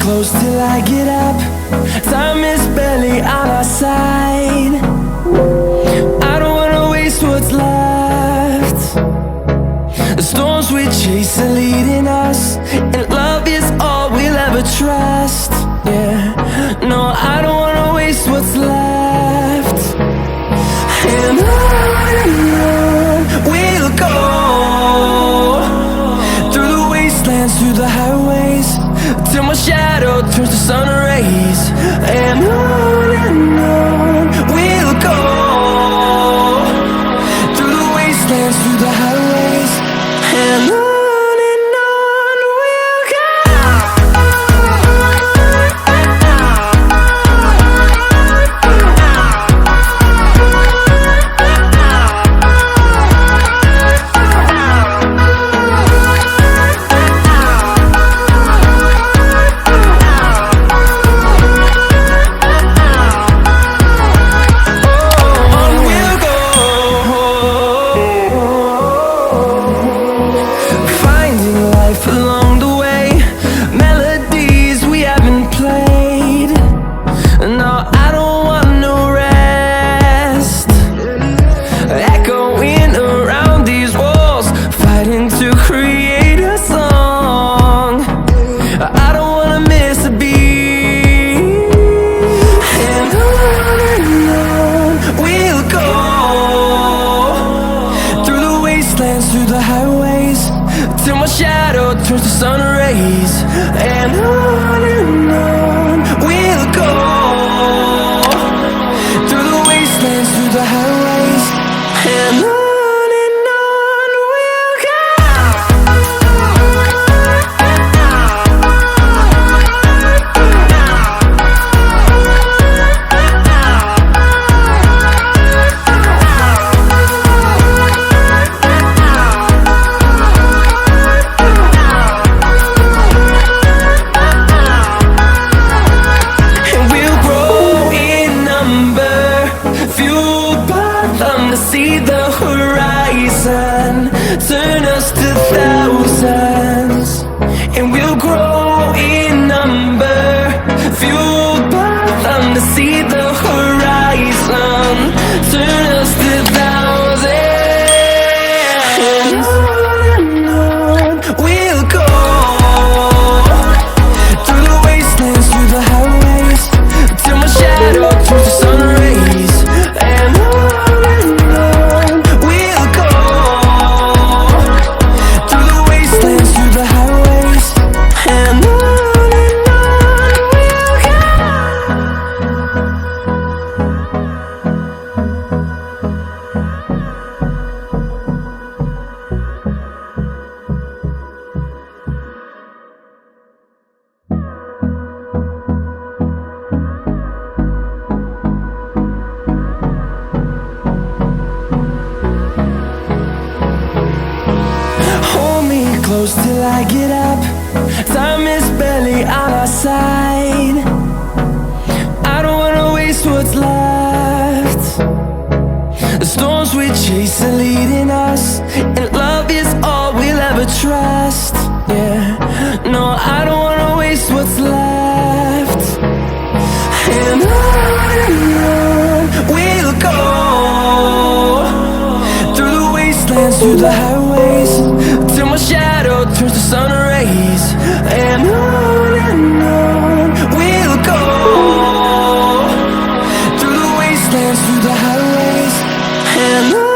close till I get up. Time is barely on our side. I don't wanna waste what's left. The storms we chase are leading us, and love is all we'll ever trust. Yeah, no, I don't wanna waste what's left. And on we'll go, through the wastelands, through the highways, till my shadow turns to sun rays. And on we'll go, through the wastelands, through the highways, and on. Through the highways, till my shadow turns to sun rays. And on we'll go, through the wastelands, through the highways, and on. See the horizon turn us to thousands, and we'll grow in number, fueled by them to see the horizon turn us to thousands. And on we'll go, through the wastelands, through the highways, till my shadow turns to sun rays. And close till I get up. Time is barely on our side. I don't wanna waste what's left. The storms we chase are leading us, and love is all we'll ever trust. Yeah, no, I don't wanna waste what's left. And on we'll go, through the wastelands, through the highways, till my shadow turns to sun rays. And on we'll go, through the wastelands, through the highways, and on.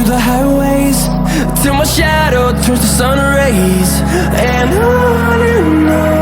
through the highways till my shadow turns to sun rays. And on